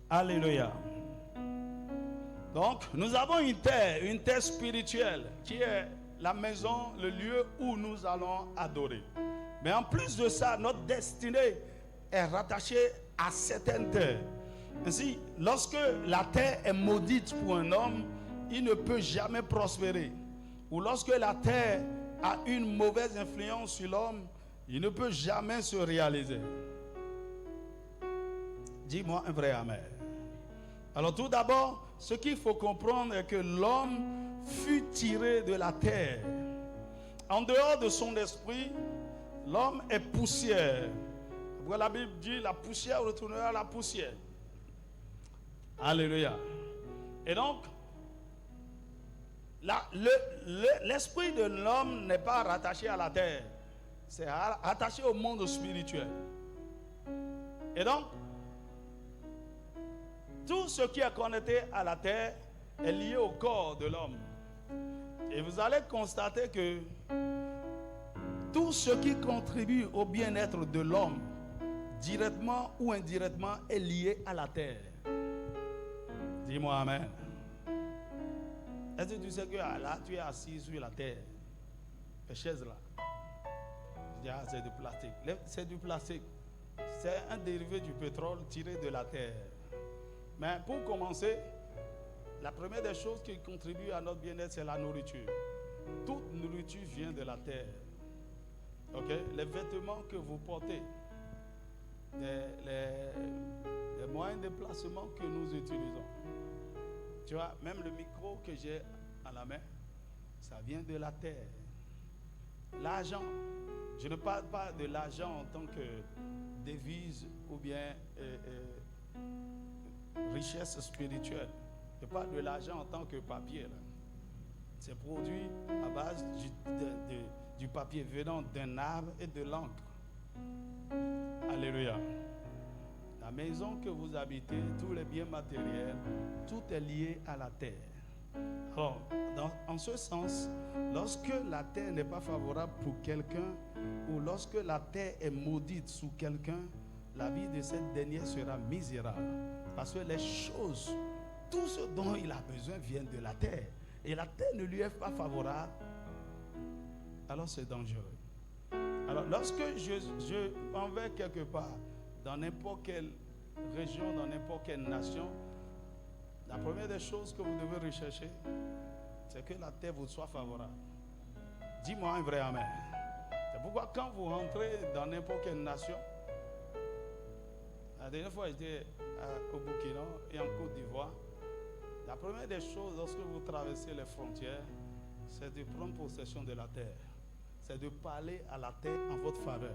Alléluia. Donc, nous avons une terre spirituelle qui est la maison, le lieu où nous allons adorer. Mais en plus de ça, notre destinée est rattachée à certaines terres. Ainsi, lorsque la terre est maudite pour un homme, il ne peut jamais prospérer. Ou lorsque la terre a une mauvaise influence sur l'homme, il ne peut jamais se réaliser. Dis-moi un vrai amen. Alors tout d'abord, ce qu'il faut comprendre est que l'homme fut tiré de la terre. En dehors de son esprit, l'homme est poussière. La Bible dit la poussière retournera à la poussière. Alléluia. Et donc, l'esprit de l'homme n'est pas rattaché à la terre. C'est attaché au monde spirituel. Et donc, tout ce qui est connecté à la terre est lié au corps de l'homme. Et vous allez constater que tout ce qui contribue au bien-être de l'homme, directement ou indirectement, est lié à la terre. Dis-moi amen. Est-ce que tu sais que là, tu es assis sur la terre? Les chaises là. Je dis, c'est du plastique. C'est du plastique. C'est un dérivé du pétrole tiré de la terre. Mais pour commencer, la première des choses qui contribue à notre bien-être, c'est la nourriture. Toute nourriture vient de la terre. Ok? Les vêtements que vous portez, les moyens de déplacement que nous utilisons. Tu vois, même le micro que j'ai à la main, ça vient de la terre. L'argent, je ne parle pas de l'argent en tant que devise ou bien richesse spirituelle. Je parle de l'argent en tant que papier. Là. C'est produit à base du papier venant d'un arbre et de l'encre. Alléluia. La maison que vous habitez, tous les biens matériels, tout est lié à la terre. Alors, en ce sens, lorsque la terre n'est pas favorable pour quelqu'un, ou lorsque la terre est maudite sous quelqu'un, la vie de cette dernière sera misérable. Parce que les choses, tout ce dont il a besoin vient de la terre. Et la terre ne lui est pas favorable. Alors c'est dangereux. Alors lorsque je m'en vais quelque part, dans n'importe quelle région, dans n'importe quelle nation, la première des choses que vous devez rechercher, c'est que la terre vous soit favorable. Dis-moi un vrai amen. C'est pourquoi quand vous rentrez dans n'importe quelle nation, la dernière fois j'étais au Burkina et en Côte d'Ivoire, la première des choses lorsque vous traversez les frontières, c'est de prendre possession de la terre. C'est de parler à la terre en votre faveur.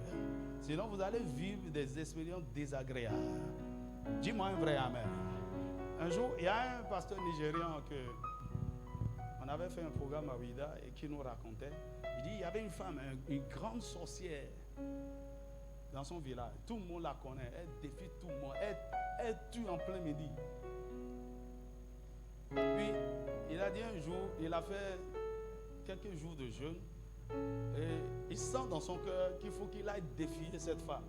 Sinon vous allez vivre des expériences désagréables. Dis-moi un vrai amen. Un jour, il y a un pasteur nigérian que on avait fait un programme à Ouida et qui nous racontait. Il dit il y avait une femme, une grande sorcière dans son village. Tout le monde la connaît. Elle défie tout le monde. Elle tue en plein midi. Puis, il a dit un jour, il a fait quelques jours de jeûne. Et il sent dans son cœur qu'il faut qu'il aille défier cette femme.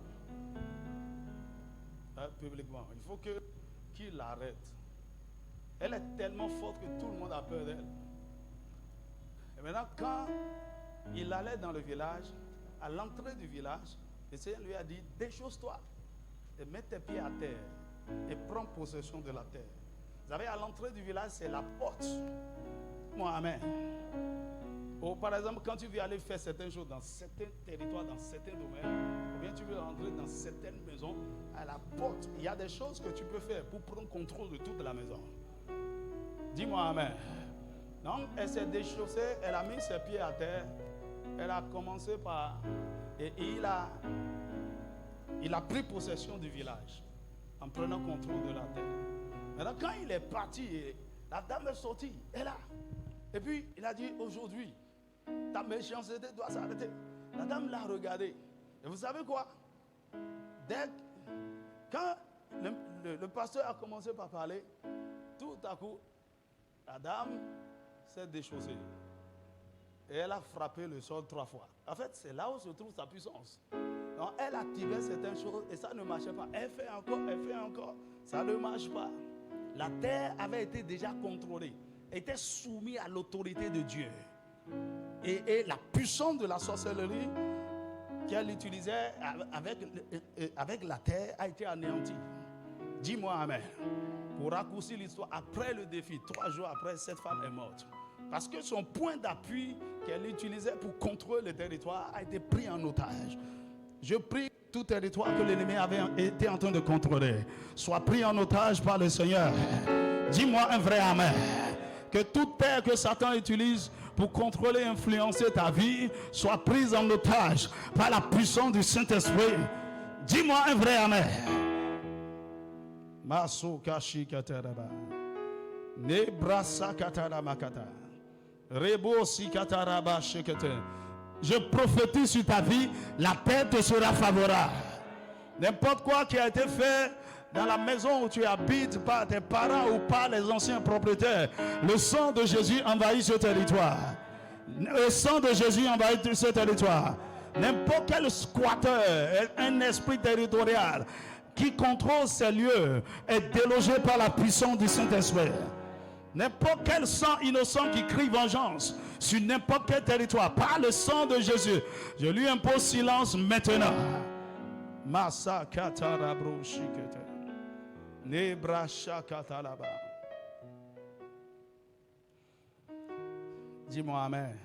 Publiquement. Il faut qu'il l'arrête. Elle est tellement forte que tout le monde a peur d'elle. Et maintenant, quand il allait dans le village, à l'entrée du village, le Seigneur lui a dit, déchausse-toi et mets tes pieds à terre et prends possession de la terre. Vous savez, à l'entrée du village, c'est la porte. Moi, amen. Ou par exemple, quand tu veux aller faire certaines choses dans certains territoires, dans certains domaines, ou bien tu veux rentrer dans certaines maisons, à la porte, il y a des choses que tu peux faire pour prendre contrôle de toute la maison. Dis-moi amen. Donc, elle s'est déchaussée, elle a mis ses pieds à terre, elle a commencé par... Et il a pris possession du village en prenant contrôle de la terre. Maintenant, quand il est parti, la dame est sortie, elle est là. Et puis, il a dit, aujourd'hui, ta méchanceté doit s'arrêter. La dame l'a regardé. Et vous savez quoi? Quand le pasteur a commencé par parler, tout à coup, la dame s'est déchaussée. Et elle a frappé le sol 3 fois. En fait, c'est là où se trouve sa puissance. Donc, elle activait certaines choses et ça ne marchait pas. Elle fait encore. Ça ne marche pas. La terre avait été déjà contrôlée, était soumise à l'autorité de Dieu. Et la puissance de la sorcellerie qu'elle utilisait avec la terre a été anéantie. Dis-moi amen. Pour raccourcir l'histoire, après le défi, 3 jours après, cette femme est morte. Parce que son point d'appui qu'elle utilisait pour contrôler le territoire a été pris en otage. Je prie que tout territoire que l'ennemi avait été en train de contrôler soit pris en otage par le Seigneur. Dis-moi un vrai amen. Que toute terre que Satan utilise pour contrôler et influencer ta vie soit prise en otage par la puissance du Saint-Esprit. Dis-moi un vrai amen. Maso kashi kataraba. Nebrasa katara makata. Rebo si kataraba shekete. Je prophétise sur ta vie, la terre te sera favorable. N'importe quoi qui a été fait dans la maison où tu habites par tes parents ou par les anciens propriétaires, le sang de Jésus envahit ce territoire. Le sang de Jésus envahit ce territoire. N'importe quel squatteur, un esprit territorial qui contrôle ces lieux est délogé par la puissance du Saint-Esprit. N'importe quel sang innocent qui crie vengeance sur n'importe quel territoire, par le sang de Jésus, je lui impose silence maintenant. Masa katarabro shikete. Nebrasha katalaba. Dis-moi amen.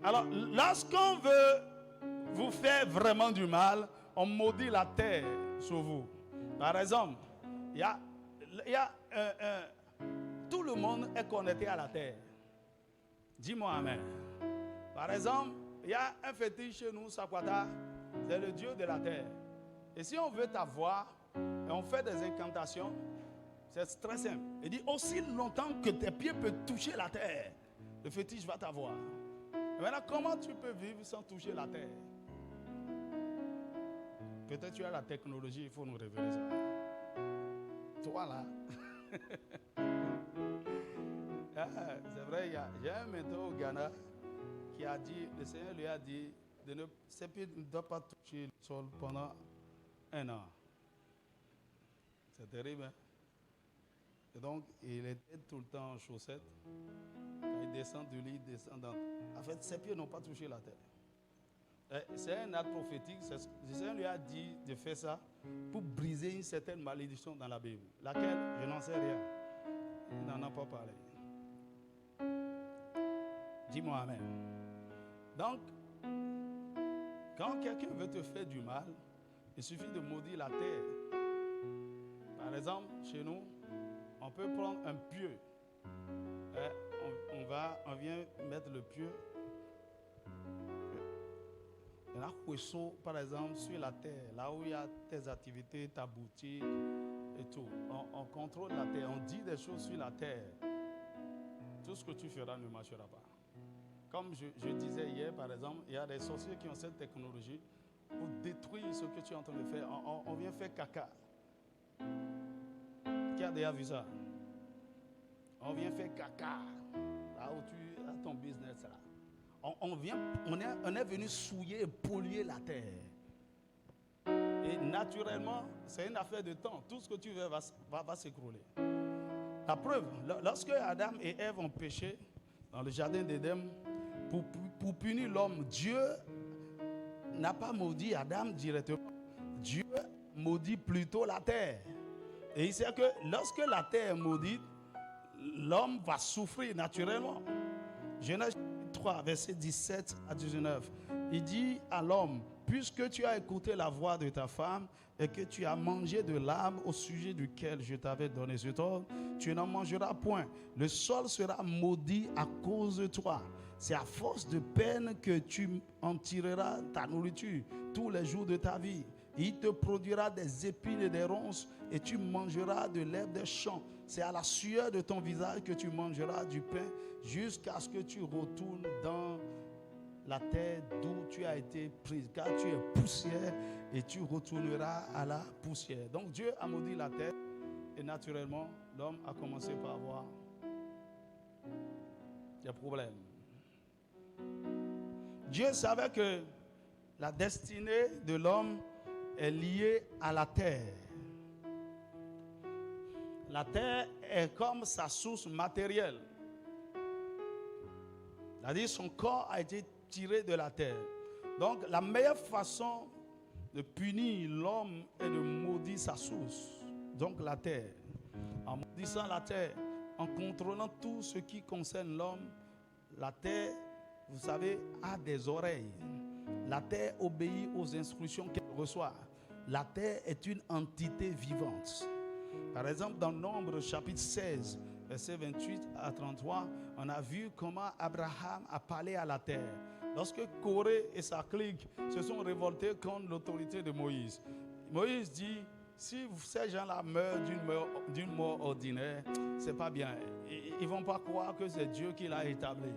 Alors, lorsqu'on veut vous faire vraiment du mal, on maudit la terre sur vous. Par exemple, tout le monde est connecté à la terre. Dis-moi amen. Par exemple, il y a un fétiche chez nous, Sakwata, c'est le dieu de la terre. Et si on veut t'avoir, et on fait des incantations, c'est très simple. Il dit, aussi longtemps que tes pieds peuvent toucher la terre, le fétiche va t'avoir. Maintenant, comment tu peux vivre sans toucher la terre? Peut-être tu as la technologie, il faut nous révéler ça. Toi là. C'est vrai, il y a un mentor au Ghana qui a dit, le Seigneur lui a dit, ses pieds ne doivent pas toucher le sol pendant 1 an. C'est terrible, hein? Et donc, il était tout le temps en chaussettes. Quand il descend du lit, il descend dans... En fait, ses pieds n'ont pas touché la terre. C'est un acte prophétique. Le Seigneur lui a dit de faire ça pour briser une certaine malédiction dans la Bible. Laquelle, je n'en sais rien. Il n'en a pas parlé. Dis-moi amen. Donc, quand quelqu'un veut te faire du mal, il suffit de maudire la terre. Par exemple, chez nous, on peut prendre un pieu. On vient mettre le pieu. Il y a un ruisseau, par exemple, sur la terre, là où il y a tes activités, ta boutique et tout. On contrôle la terre, on dit des choses sur la terre. Tout ce que tu feras ne marchera pas. Comme je disais hier, par exemple, il y a des sorciers qui ont cette technologie pour détruire ce que tu es en train de faire. On vient faire caca. Qui a déjà vu ça? On vient faire caca. Là où tu as ton business là. On est venu souiller et polluer la terre. Et naturellement, c'est une affaire de temps. Tout ce que tu veux va s'écrouler. La preuve, lorsque Adam et Ève ont péché dans le jardin d'Éden, pour punir l'homme, Dieu n'a pas maudit Adam directement. Dieu maudit plutôt la terre. Et il sait que lorsque la terre est maudite, l'homme va souffrir naturellement. Genèse 3, verset 17 à 19. Il dit à l'homme, puisque tu as écouté la voix de ta femme et que tu as mangé de l'arbre au sujet duquel je t'avais donné cet ordre, tu n'en mangeras point. Le sol sera maudit à cause de toi. C'est à force de peine que tu en tireras ta nourriture tous les jours de ta vie. Il te produira des épines et des ronces et tu mangeras de l'herbe des champs. C'est à la sueur de ton visage que tu mangeras du pain jusqu'à ce que tu retournes dans la terre d'où tu as été prise. Car tu es poussière et tu retourneras à la poussière. Donc Dieu a maudit la terre et naturellement l'homme a commencé par avoir des problèmes. Dieu savait que la destinée de l'homme est liée à la terre. La terre est comme sa source matérielle. C'est-à-dire son corps a été tiré de la terre. Donc la meilleure façon de punir l'homme est de maudire sa source. Donc la terre. En maudissant la terre, en contrôlant tout ce qui concerne l'homme, la terre, vous savez, a des oreilles. La terre obéit aux instructions qu'elle reçoit. La terre est une entité vivante. Par exemple, dans Nombre chapitre 16, versets 28 à 33, on a vu comment Abraham a parlé à la terre. Lorsque Corée et sa clique se sont révoltés contre l'autorité de Moïse, Moïse dit, si ces gens-là meurent d'une mort ordinaire, c'est pas bien. Ils ne vont pas croire que c'est Dieu qui l'a établi.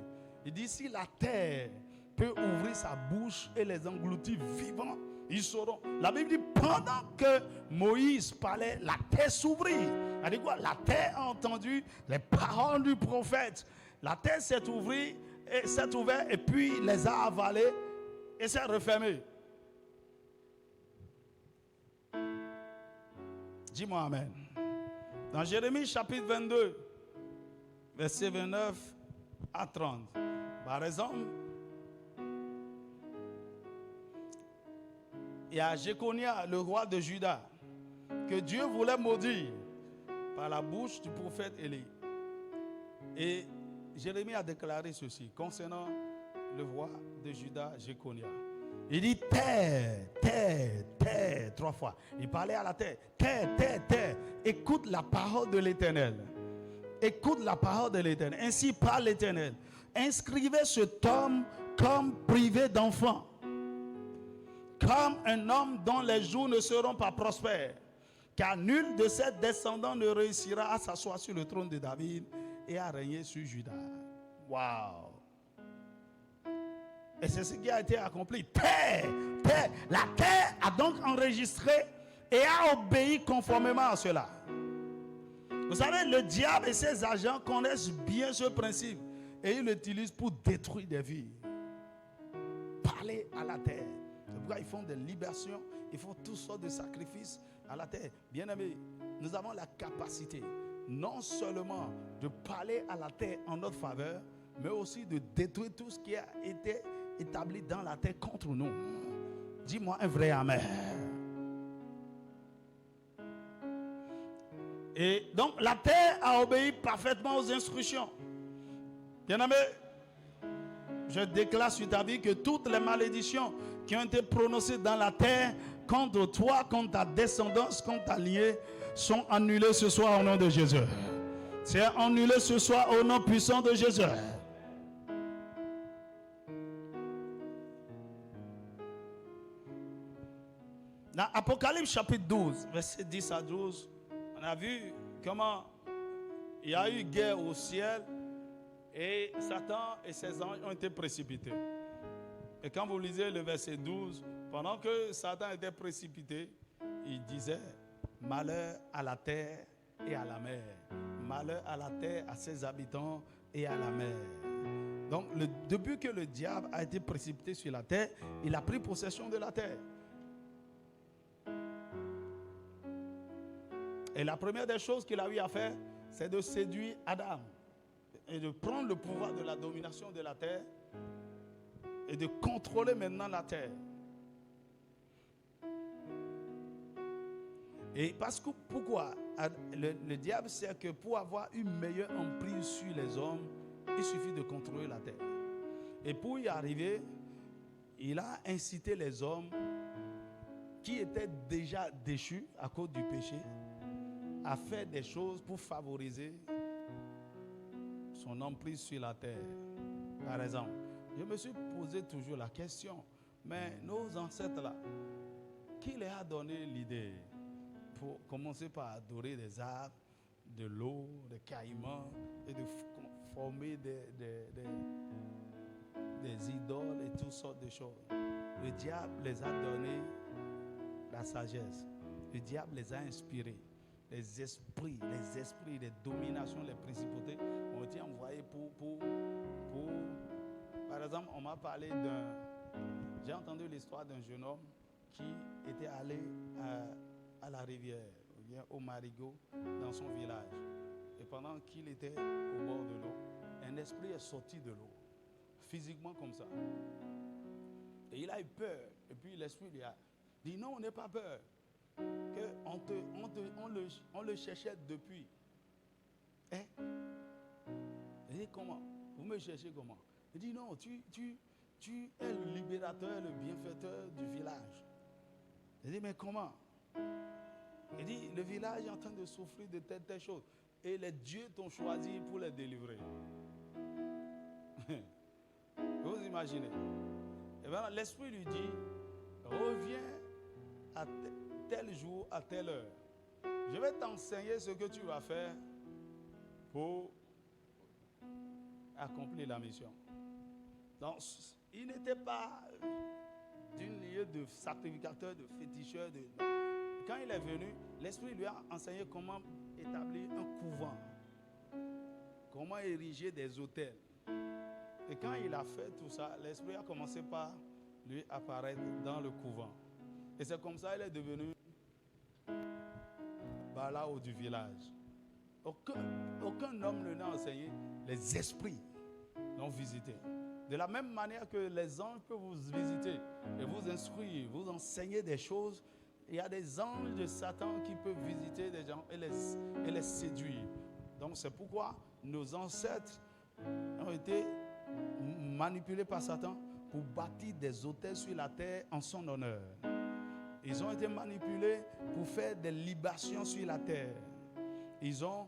Il dit, si la terre peut ouvrir sa bouche et les engloutir vivants, ils sauront. La Bible dit, pendant que Moïse parlait, la terre s'ouvrit. Elle dit quoi? La terre a entendu les paroles du prophète. La terre s'est ouverte et puis les a avalés et s'est refermée. Dis-moi amen. Dans Jérémie chapitre 22, verset 29 à 30. Par exemple, il y a Jéconia, le roi de Juda, que Dieu voulait maudire par la bouche du prophète Élie. Et Jérémie a déclaré ceci concernant le roi de Juda, Jéconia. Il dit terre, terre, terre, 3 fois. Il parlait à la terre, terre, terre, terre. Écoute la parole de l'Éternel. Écoute la parole de l'Éternel. Ainsi parle l'Éternel. Inscrivez cet homme comme privé d'enfant, comme un homme dont les jours ne seront pas prospères, car nul de ses descendants ne réussira à s'asseoir sur le trône de David et à régner sur Juda. Waouh! Et c'est ce qui a été accompli. Terre, terre. La terre a donc enregistré et a obéi conformément à cela. Vous savez, le diable et ses agents connaissent bien ce principe et ils l'utilisent pour détruire des vies. Parler à la terre. C'est pourquoi ils font des libations, ils font toutes sortes de sacrifices à la terre. Bien-aimés, nous avons la capacité non seulement de parler à la terre en notre faveur, mais aussi de détruire tout ce qui a été établi dans la terre contre nous. Dis-moi un vrai amen. Et donc la terre a obéi parfaitement aux instructions. Bien-aimé, je déclare sur ta vie que toutes les malédictions qui ont été prononcées dans la terre contre toi, contre ta descendance, contre ta lignée, sont annulées ce soir au nom de Jésus. C'est annulé ce soir au nom puissant de Jésus. Dans Apocalypse chapitre 12, verset 10 à 12, on a vu comment il y a eu guerre au ciel et Satan et ses anges ont été précipités. Et quand vous lisez le verset 12, pendant que Satan était précipité, il disait malheur à la terre et à la mer. Malheur à la terre, à ses habitants et à la mer. Donc depuis que le diable a été précipité sur la terre, il a pris possession de la terre. Et la première des choses qu'il a eu à faire, c'est de séduire Adam et de prendre le pouvoir de la domination de la terre et de contrôler maintenant la terre. Et parce que pourquoi le diable sait que pour avoir une meilleure emprise sur les hommes, il suffit de contrôler la terre. Et pour y arriver, il a incité les hommes qui étaient déjà déchus à cause du péché à faire des choses pour favoriser son emprise sur la terre. Par exemple, je me suis posé toujours la question, mais nos ancêtres là, qui leur a donné l'idée pour commencer par adorer des arbres, de l'eau, des caïmans et de former des idoles et toutes sortes de choses? Le diable les a donné la sagesse. Le diable les a inspirés. Les esprits, les dominations, les principautés ont été envoyés pour par exemple, on m'a parlé j'ai entendu l'histoire d'un jeune homme qui était allé à la rivière, bien au marigot dans son village. Et pendant qu'il était au bord de l'eau, un esprit est sorti de l'eau, physiquement comme ça. Et il a eu peur. Et puis l'esprit lui a dit non, n'aie pas peur. On le cherchait depuis. Hein? Il dit comment? Vous me cherchez comment? Il dit non, tu es le libérateur, le bienfaiteur du village. Il dit mais comment? Il dit le village est en train de souffrir de telles choses. Et les dieux t'ont choisi pour les délivrer. Vous imaginez? Et bien l'esprit lui dit, reviens à tel jour, à telle heure. Je vais t'enseigner ce que tu vas faire pour accomplir la mission. Donc, il n'était pas d'une lieu de sacrificateur, de féticheur. Quand il est venu, l'esprit lui a enseigné comment établir un couvent, comment ériger des autels. Et quand il a fait tout ça, l'esprit a commencé par lui apparaître dans le couvent. Et c'est comme ça qu'il est devenu Balao du village. Aucun homme ne l'a enseigné, les esprits l'ont visité. De la même manière que les anges peuvent vous visiter et vous instruire, vous enseigner des choses, il y a des anges de Satan qui peuvent visiter des gens et les séduire. Donc c'est pourquoi nos ancêtres ont été manipulés par Satan pour bâtir des autels sur la terre en son honneur. Ils ont été manipulés pour faire des libations sur la terre. Ils ont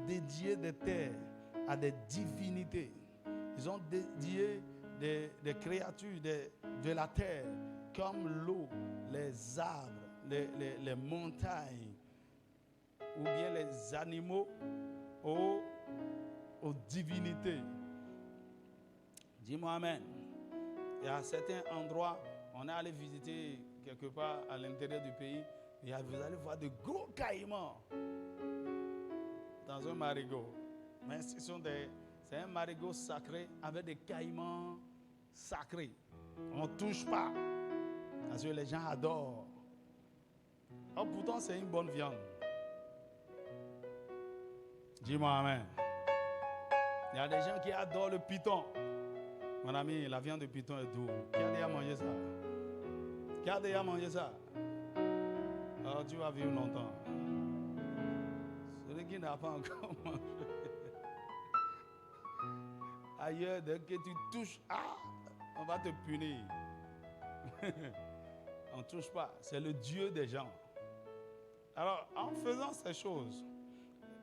dédié des terres à des divinités. Ils ont dédié des créatures de la terre, comme l'eau, les arbres, les montagnes, ou bien les animaux aux divinités. Dis-moi amen. Et à certains endroits, on est allé visiter quelque part à l'intérieur du pays, et vous allez voir de gros caïmans dans un marigot. Mais c'est un marigot sacré avec des caïmans sacrés. On ne touche pas. Parce que les gens adorent. Oh, pourtant, c'est une bonne viande. Dis-moi amen. Il y a des gens qui adorent le python. Mon ami, la viande de python est douce. Qui a déjà mangé ça? Qui a déjà mangé ça? Alors tu vas vivre longtemps. Celui qui n'a pas encore mangé. Ailleurs, dès que tu touches, on va te punir. On ne touche pas. C'est le Dieu des gens. Alors, en faisant ces choses,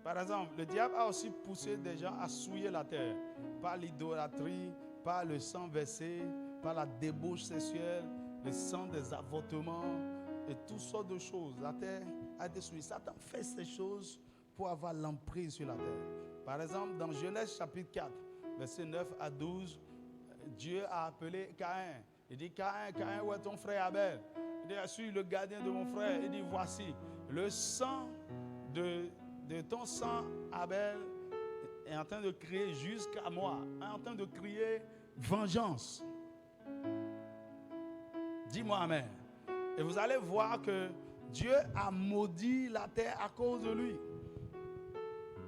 par exemple, le diable a aussi poussé des gens à souiller la terre par l'idolâtrie, par le sang versé, par la débauche sexuelle, le sang des avortements et toutes sortes de choses. La terre a été souillée. Satan fait ces choses pour avoir l'emprise sur la terre. Par exemple, dans Genèse chapitre 4, versets 9 à 12, Dieu a appelé Caïn. Il dit, Caïn, où est ton frère Abel? Il dit, je suis le gardien de mon frère. Il dit, voici, le sang de ton sang, Abel, est en train de crier jusqu'à moi, est en train de crier vengeance. Dis-moi amen. Et vous allez voir que Dieu a maudit la terre à cause de lui.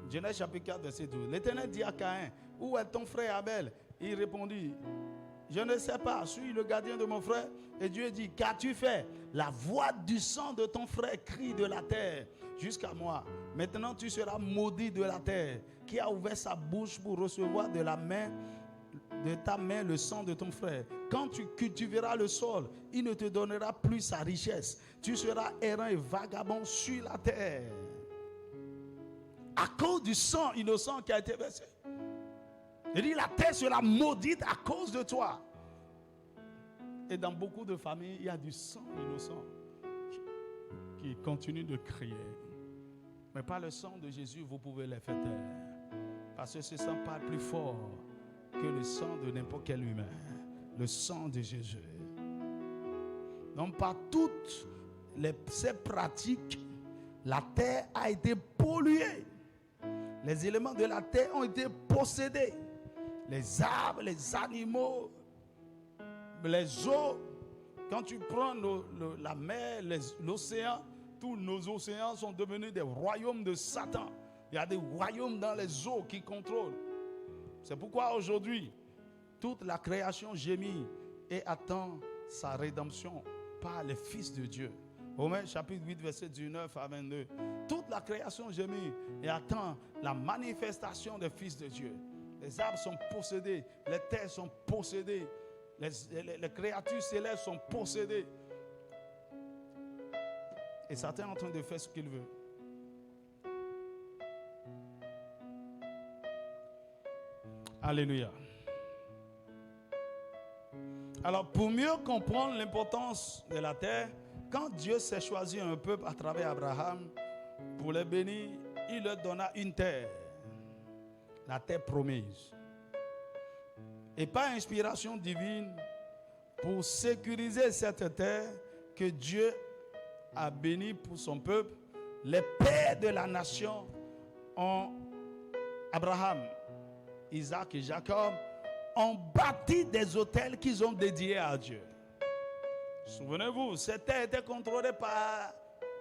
Genèse chapitre 4, verset 12. L'Éternel dit à Caïn, où est ton frère Abel? Il répondit, je ne sais pas, je suis le gardien de mon frère. Et Dieu dit, qu'as-tu fait? La voix du sang de ton frère crie de la terre jusqu'à moi. Maintenant tu seras maudit de la terre, qui a ouvert sa bouche pour recevoir de ta main le sang de ton frère. Quand tu cultiveras le sol, il ne te donnera plus sa richesse. Tu seras errant et vagabond sur la terre. À cause du sang innocent qui a été versé. Il dit, la terre sera maudite à cause de toi. Et dans beaucoup de familles, il y a du sang innocent qui continue de crier. Mais par le sang de Jésus, vous pouvez les faire taire. Parce que ce sang parle plus fort que le sang de n'importe quel humain. Le sang de Jésus. Donc par toutes ces pratiques, la terre a été polluée. Les éléments de la terre ont été possédés. Les arbres, les animaux, les eaux. Quand tu prends la mer, l'océan, tous nos océans sont devenus des royaumes de Satan. Il y a des royaumes dans les eaux qui contrôlent. C'est pourquoi aujourd'hui, toute la création gémit et attend sa rédemption par les fils de Dieu. Romains chapitre 8, verset 19 à 22. Toute la création gémit et attend la manifestation des fils de Dieu. Les arbres sont possédés, les terres sont possédées, les créatures célestes sont possédées. Et Satan est en train de faire ce qu'il veut. Alléluia. Alors, pour mieux comprendre l'importance de la terre, quand Dieu s'est choisi un peuple à travers Abraham pour les bénir, il leur donna une terre, la terre promise. Et par inspiration divine, pour sécuriser cette terre que Dieu a bénie pour son peuple, les pères de la nation Abraham, Isaac et Jacob, ont bâti des autels qu'ils ont dédiés à Dieu. Souvenez-vous, cette terre était contrôlée par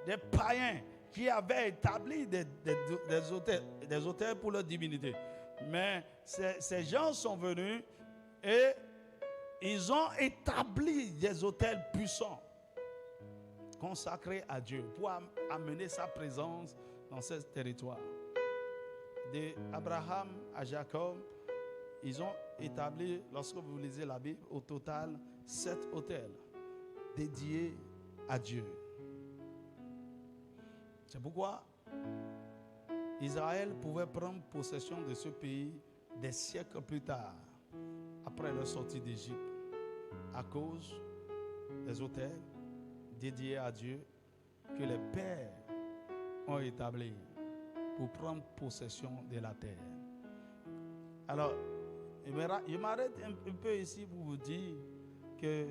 des païens qui avaient établi des autels pour leur divinité. Mais ces gens sont venus et ils ont établi des autels puissants, consacrés à Dieu, pour amener sa présence dans ce territoire. D'Abraham à Jacob, ils ont établi, lorsque vous lisez la Bible, au total 7 autels dédiés à Dieu. C'est pourquoi Israël pouvait prendre possession de ce pays des siècles plus tard, après leur sortie d'Égypte, à cause des autels dédiés à Dieu que les pères ont établis pour prendre possession de la terre. Alors, je m'arrête un peu ici pour vous dire que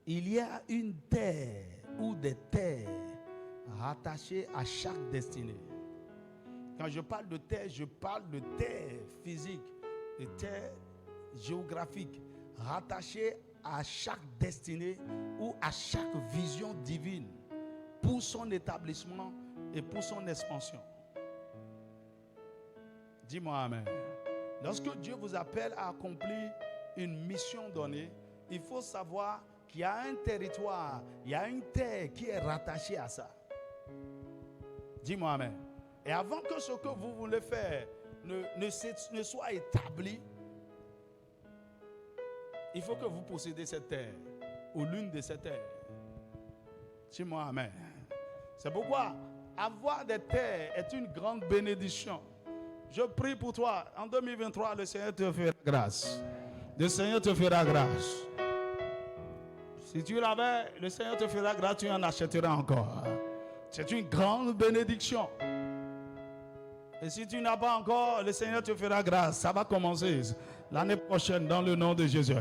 il y a une terre ou des terres rattachées à chaque destinée. Quand je parle de terre, je parle de terre physique, de terre géographique, rattachée à chaque destinée ou à chaque vision divine pour son établissement et pour son expansion. Dis-moi amen. Lorsque Dieu vous appelle à accomplir une mission donnée, il faut savoir qu'il y a un territoire, il y a une terre qui est rattachée à ça. Dis-moi amen. Et avant que ce que vous voulez faire ne soit établi, il faut que vous possédez cette terre, ou l'une de ces terres. Dis-moi amen. C'est pourquoi avoir des terres est une grande bénédiction. Je prie pour toi. En 2023, le Seigneur te fera grâce. Le Seigneur te fera grâce. Si tu l'avais, le Seigneur te fera grâce, tu en achèteras encore. C'est une grande bénédiction. Et si tu n'as pas encore, le Seigneur te fera grâce. Ça va commencer l'année prochaine dans le nom de Jésus.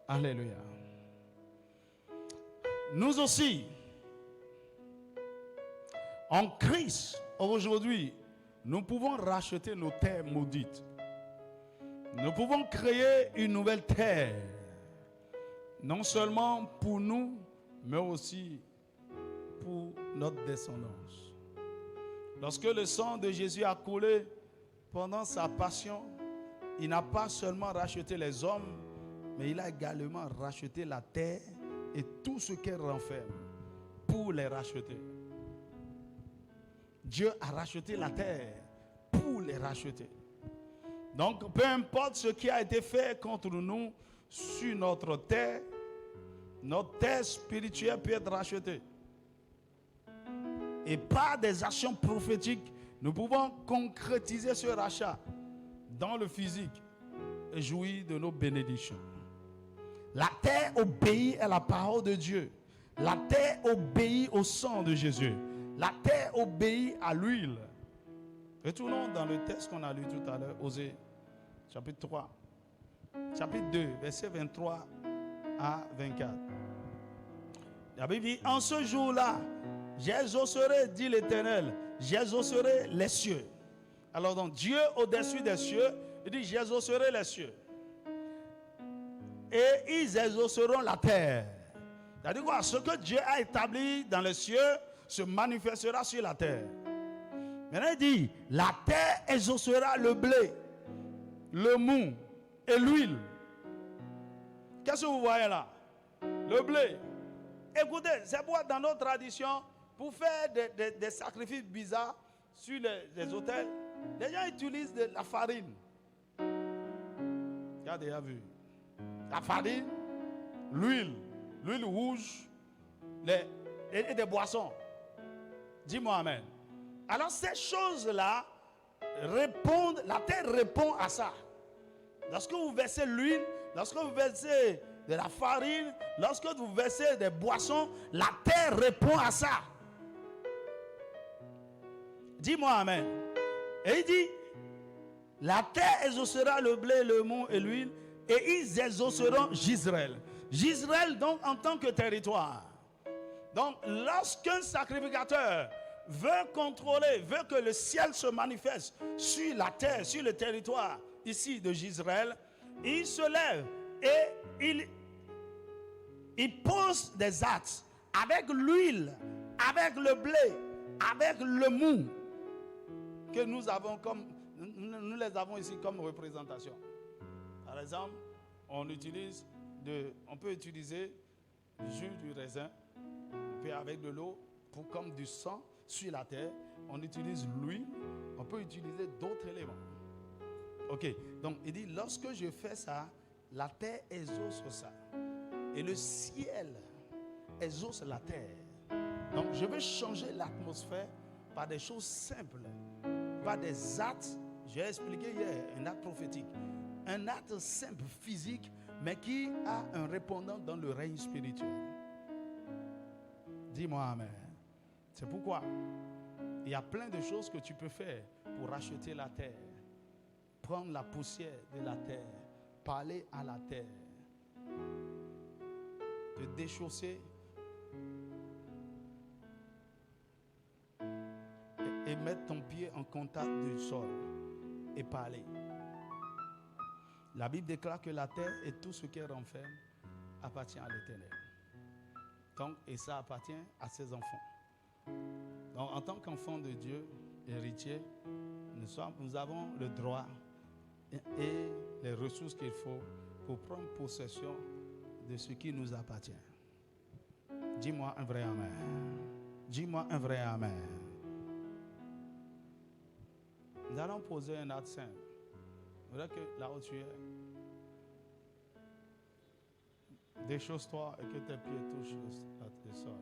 Alléluia. Nous aussi, en Christ, aujourd'hui, nous pouvons racheter nos terres maudites. Nous pouvons créer une nouvelle terre, non seulement pour nous, mais aussi pour notre descendance. Lorsque le sang de Jésus a coulé pendant sa passion, il n'a pas seulement racheté les hommes, mais il a également racheté la terre et tout ce qu'elle renferme pour les racheter. Dieu a racheté la terre pour les racheter. Donc, peu importe ce qui a été fait contre nous sur notre terre spirituelle peut être rachetée. Et par des actions prophétiques, nous pouvons concrétiser ce rachat dans le physique et jouir de nos bénédictions. La terre obéit à la parole de Dieu. La terre obéit au sang de Jésus. La terre obéit à l'huile. Retournons dans le texte qu'on a lu tout à l'heure, Osée, chapitre 3, chapitre 2, versets 23 à 24. La Bible dit, en ce jour-là, j'exaucerai, dit l'Éternel, j'exaucerai les cieux. Alors donc, Dieu au-dessus des cieux, il dit, j'exaucerai les cieux. et ils exauceront la terre. C'est-à-dire quoi? Ce que Dieu a établi dans les cieux se manifestera sur la terre. Maintenant il dit, la terre exaucera le blé, le mou et l'huile. Qu'est-ce que vous voyez là? Le blé. Écoutez, c'est pourquoi dans nos traditions, pour faire des sacrifices bizarres sur les autels, les gens utilisent de la farine. Tu as déjà vu? La farine, l'huile rouge et des boissons. Dis-moi amen. Alors ces choses-là répondent, la terre répond à ça. Lorsque vous versez l'huile, lorsque vous versez de la farine, lorsque vous versez des boissons, la terre répond à ça. Dis-moi amen. Et il dit, la terre exaucera le blé, le mou et l'huile, et ils exauceront Jisraël. Jisraël donc en tant que territoire. Donc lorsqu'un sacrificateur veut contrôler, veut que le ciel se manifeste sur la terre, sur le territoire ici de Jisraël, il se lève et il pose des actes avec l'huile, avec le blé, avec le mou que nous avons comme nous les avons ici comme représentation. Par exemple, on peut utiliser du jus du raisin, puis avec de l'eau pour comme du sang sur la terre. On utilise l'huile, on peut utiliser d'autres éléments. Ok, donc il dit, lorsque je fais ça, la terre exauce ça. Et le ciel exauce la terre. Donc je veux changer l'atmosphère par des choses simples, par des actes. J'ai expliqué hier un acte prophétique. Un acte simple, physique, mais qui a un répondant dans le règne spirituel. Dis-moi amen. C'est pourquoi il y a plein de choses que tu peux faire pour racheter la terre. Prendre la poussière de la terre, parler à la terre, te déchausser et mettre ton pied en contact du sol et parler. La Bible déclare que la terre et tout ce qu'elle renferme appartient à l'Éternel. Donc, et ça appartient à ses enfants. Donc, en tant qu'enfants de Dieu, héritiers, nous avons le droit et les ressources qu'il faut pour prendre possession de ce qui nous appartient. Dis-moi un vrai amen. Dis-moi un vrai amen. Nous allons poser un acte simple. Vous voyez que là où tu es, déchausse-toi et que tes pieds touchent le sol.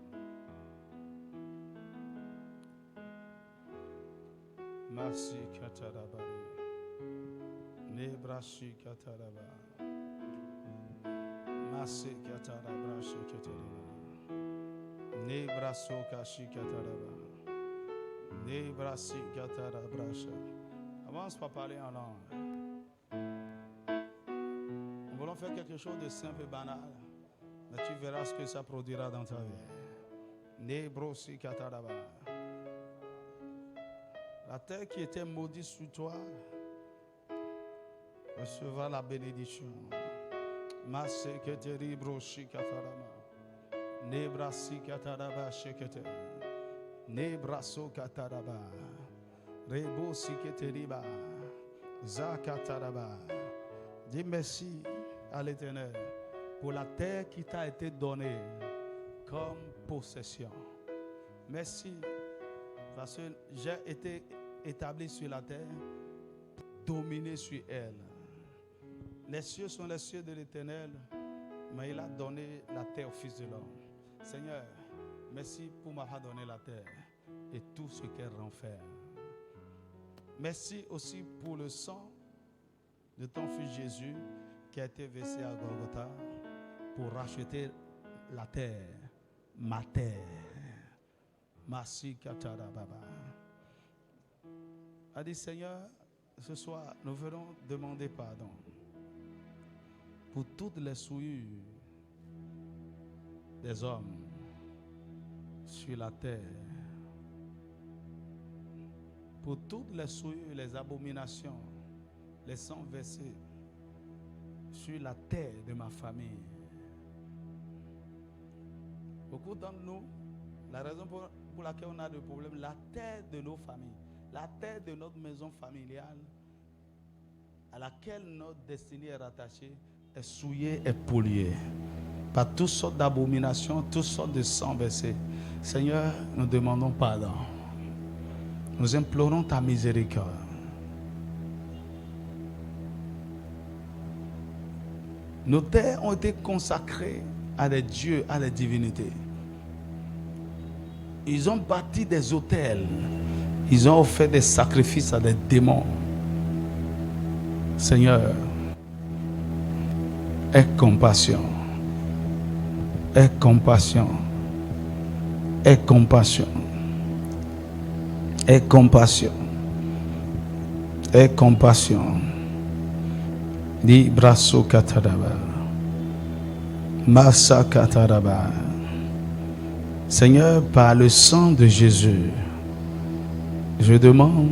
Merci Katarabari. Nebrashi Kataraba. Merci Katarabrashi Kataraba. Nebraso Kashi Kataraba. Nebrasi Katarabrasha. Avance pas parler en langue. Nous voulons faire quelque chose de simple et banal, mais tu verras ce que ça produira dans ta vie. Nebrosi Kataraba. La terre qui était maudite sous toi recevra la bénédiction. Masse keteri broshi katarama. Nebrasi kataraba shekete. Nebraso kataraba. Rebo siketeriba. Zakataraba. Dis merci à l'Éternel pour la terre qui t'a été donnée comme possession. Merci parce que j'ai été établi sur la terre pour dominer sur elle. Les cieux sont les cieux de l'Éternel, mais il a donné la terre au Fils de l'homme. Seigneur, merci pour m'avoir donné la terre et tout ce qu'elle renferme. Merci aussi pour le sang de ton Fils Jésus qui a été versé à Golgotha pour racheter la terre, ma terre. Merci Katara Baba. A dit Seigneur, ce soir nous venons demander pardon pour toutes les souillures des hommes sur la terre, pour toutes les souillures, les abominations, les sangs versés sur la terre de ma famille. Beaucoup d'entre nous, la raison pour laquelle on a des problèmes, la terre de nos familles, la terre de notre maison familiale, à laquelle notre destinée est rattachée, est souillée, est polluée par toutes sortes d'abominations, toutes sortes de sang versé. Seigneur, nous demandons pardon. Nous implorons ta miséricorde. Nos terres ont été consacrées à des dieux, à des divinités. Ils ont bâti des autels. Ils ont offert des sacrifices à des démons. Seigneur, aie compassion. Aie compassion. Aie compassion. Aie compassion. Aie compassion. Di brasso kataraba. Massa kataraba. Seigneur, par le sang de Jésus, je demande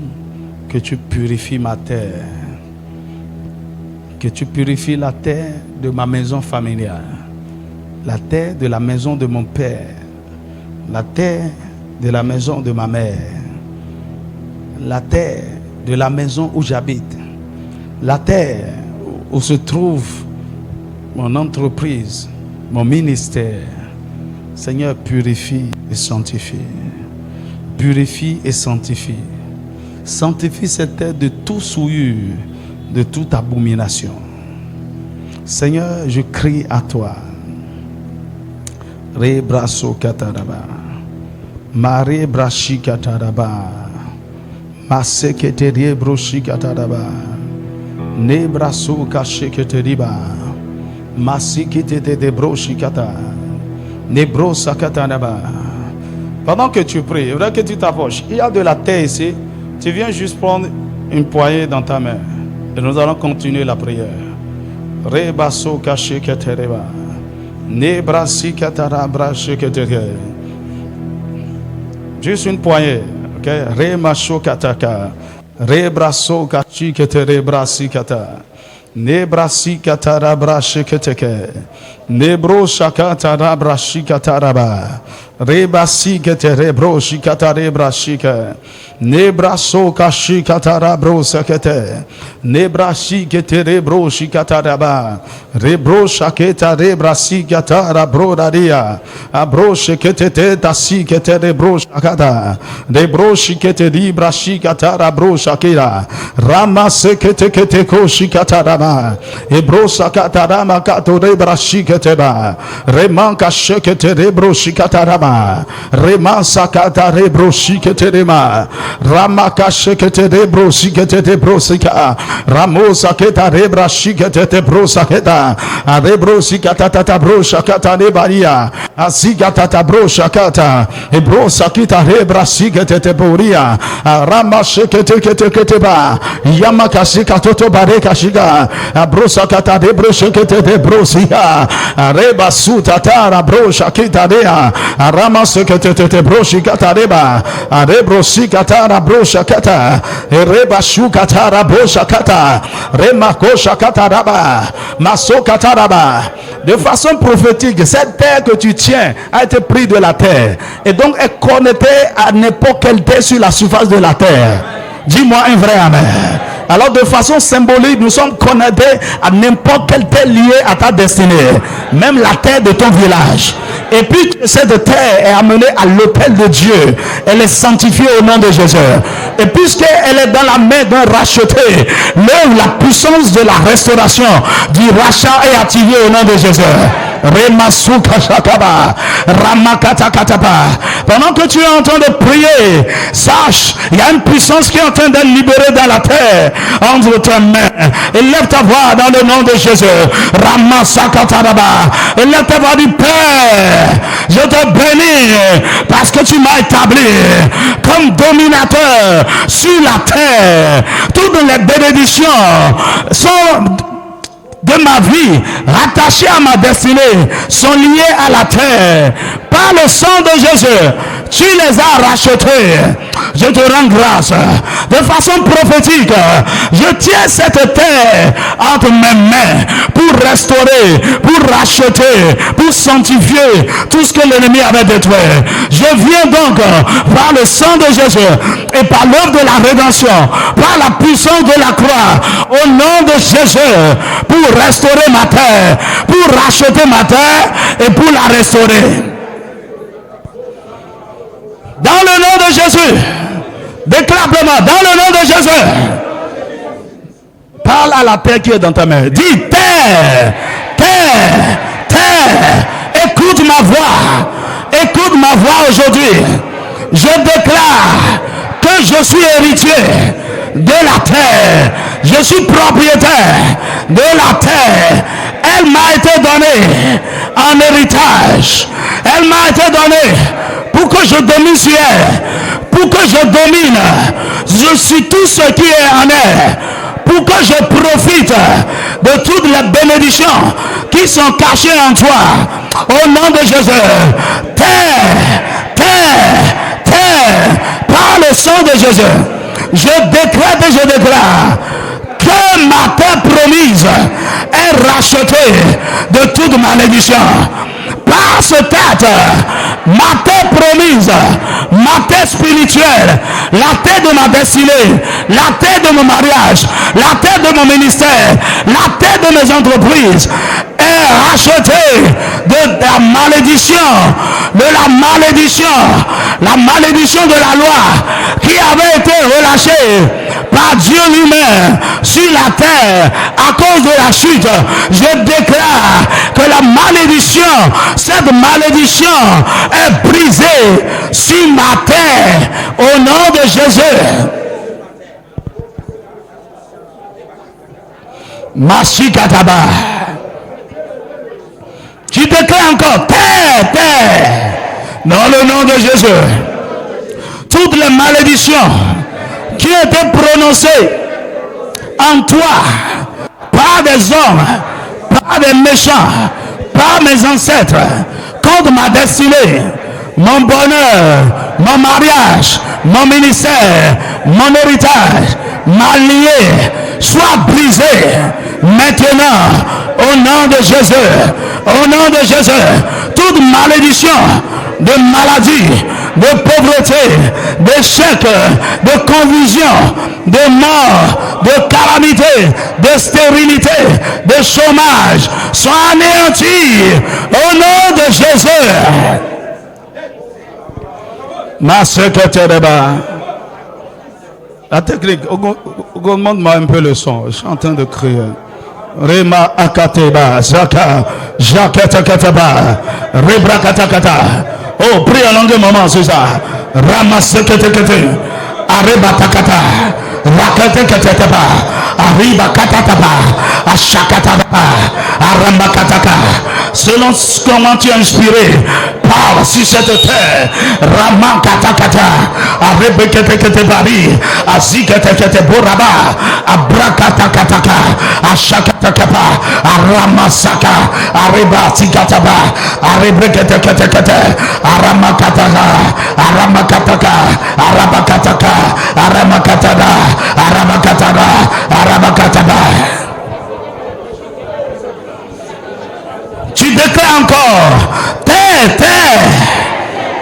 que tu purifies ma terre. Que tu purifies la terre de ma maison familiale. La terre de la maison de mon père. La terre de la maison de ma mère. La terre de la maison où j'habite. La terre où se trouve mon entreprise, mon ministère. Seigneur, purifie et sanctifie. Purifie et sanctifie. Sanctifie cette terre de tout souillure, de toute abomination. Seigneur, je crie à toi. Re brasso kataraba. Mare brashi kataraba. Masekete broshi kataraba. Ne brasso kache keteriba. Masikete de broshi kata. Ne brosa katanaba. Pendant que tu pries, il faudrait que tu t'approches. Il y a de la terre ici. Tu viens juste prendre une poignée dans ta main. Et nous allons continuer la prière. Re basso kache keteriba. Ne brasi katara brashi keteriba. Juste une poignée. Ok? Re macho kataka. Re brasso kachi ketere brasi kata. Ne brasi katara brashi keteke. Ne bro shakatara brashi kataraba. Re basi ketere bro shikatare brashika. Ne brasso kashi katara bro sakete. Ne brashi ketere bro shikataraba. Re bro shaketa re brasi katara bro daria. A bro shikete tasi ketere bro shakata. De bro shikete di brashi katara bro shakira. Rama sekete kete ko shikataraba. E bro sakatara makato re brashi keteba. Reman kashekete re bro shikataraba. Reman sakata re bro shiketerema. Ramaka shekete de brosikete de brosika. Ramosa keta rebra shikete de brosaketa. A rebrosikata tata broshakata de baria. A zigata tata broshakata. E brosakita rebra shikete de boria. A rama shekete kete ba. Yamaka shikato to bareka shiga. A brosakata de broshakete de brosika. A reba sutatara broshakita dea. A rama shekete de broshikata reba. A rebrosikata brosha kata reba shukata brosha kata remakosha kata raba masokata raba. De façon prophétique, cette terre que tu tiens a été prise de la terre et donc est connectée à n'importe quelle terre sur la surface de la terre. Dis-moi un vrai amen. Alors de façon symbolique, nous sommes connectés à n'importe quelle terre liée à ta destinée, même la terre de ton village. Et puis cette terre est amenée à l'autel de Dieu. Elle est sanctifiée au nom de Jésus. Et puisqu'elle est dans la main d'un racheté, l'œuvre, la puissance de la restauration, du rachat est activée au nom de Jésus. Pendant que tu es en train de prier, sache, il y a une puissance qui est en train d'être libérée dans la terre entre tes mains. Élève ta voix dans le nom de Jésus. Élève ta voix du Père. Je te bénis parce que tu m'as établi comme dominateur sur la terre. Toutes les bénédictions sont de ma vie, rattachés à ma destinée, sont liés à la terre. Par le sang de Jésus, tu les as rachetés. je te rends grâce. De façon prophétique, je tiens cette terre entre mes mains pour restaurer, pour racheter, pour sanctifier tout ce que l'ennemi avait détruit. Je viens donc par le sang de Jésus et par l'œuvre de la rédemption, par la puissance de la croix, au nom de Jésus, pour restaurer ma terre, pour racheter ma terre et pour la restaurer. Dans le nom de Jésus, déclare-moi, dans le nom de Jésus, parle à la terre qui est dans ta main. Dis, terre, terre, terre, écoute ma voix aujourd'hui. Je déclare que je suis héritier de la terre, je suis propriétaire de la terre. Elle m'a été donnée en héritage, elle m'a été donnée pour que je domine sur elle, pour que je domine. Je suis tout ce qui est en elle, pour que je profite de toutes les bénédictions qui sont cachées en toi. Au nom de Jésus, terre, terre, terre, par le sang de Jésus, je décrète et je déclare que ma terre promise est rachetée de toute malédiction. Par ce tête, ma terre promise, ma terre spirituelle, la terre de ma destinée, la terre de mon mariage, la terre de mon ministère, la terre de mes entreprises est rachetée de la malédiction, la malédiction de la loi qui avait été relâchée par Dieu lui-même sur la terre à cause de la chute. Je déclare que la malédiction, cette malédiction est brisée sur ma terre au nom de Jésus. Masikataba. Tu déclares encore terre, terre, dans le nom de Jésus. Toutes les malédictions qui ont été prononcées en toi par des hommes, par des méchants, par mes ancêtres, contre ma destinée, mon bonheur, mon mariage, mon ministère, mon héritage, ma lignée, soit brisé maintenant au nom de Jésus. Au nom de Jésus, toute malédiction de maladie, de pauvreté, d'échec, de confusion, de mort, de calamité, de stérilité, de chômage, soit anéantie au nom de Jésus. Ma secrétaire de bas. La technique, augmente-moi un peu le son. Je suis en train de crier. Rema akateba, zaka, jakatakataba, rebrakatakata. Oh, prie en langue moment, c'est ça. Ramaseketekete, arebatakata, rakatekataba, arribakatataba, ashakataba, arambakataka. Selon comment tu es inspiré, parle sur cette terre. Ramankata, arebeketeketebari, aziketeketeboraba, abrakatakataka, ashakatakapa, aramasaka, arebatikataba, arebreketekete, aramakataka, aramakataka, arabakataka, aramakataba, aramakataba, aramakataba. Tu déclares encore terre, terre,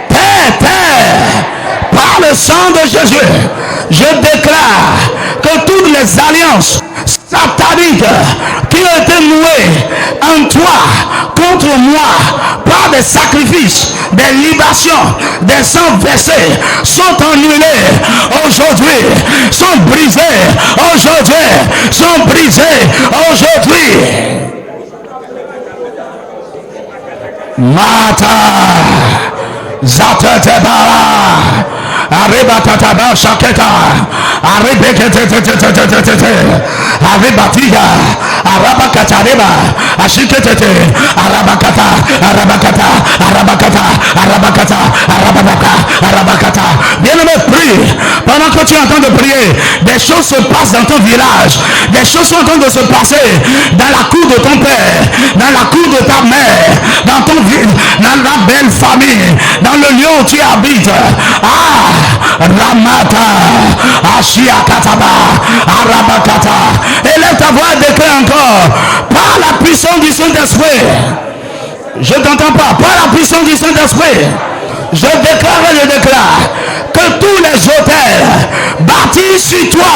terre, terre, par le sang de Jésus. Je déclare que toutes les alliances sataniques qui ont été nouées en toi contre moi par des sacrifices, des libations, des sangs versés sont annulés aujourd'hui, sont brisés aujourd'hui, sont brisés aujourd'hui. Mata Zatataba Arebatataba Shaketa Arebekete Arebatiga Arabakatareba Ashikete Arabakata Arabakata Arabakata Arabakata Arabakata Arabakata. Bien-aimé, prie. Pendant que tu es en train de prier, des choses se passent dans ton village, des choses sont en train de se passer dans la cour de ton père, dans la cour de ta mère, dans dans la belle famille, dans le lieu où tu habites. Ah, Ramata, Ashiakataba, Arabakata. Élève ta voix et déclare encore, par la puissance du Saint-Esprit. Je t'entends pas, par la puissance du Saint-Esprit. Je déclare et je déclare que tous les hôtels bâtis sur toi,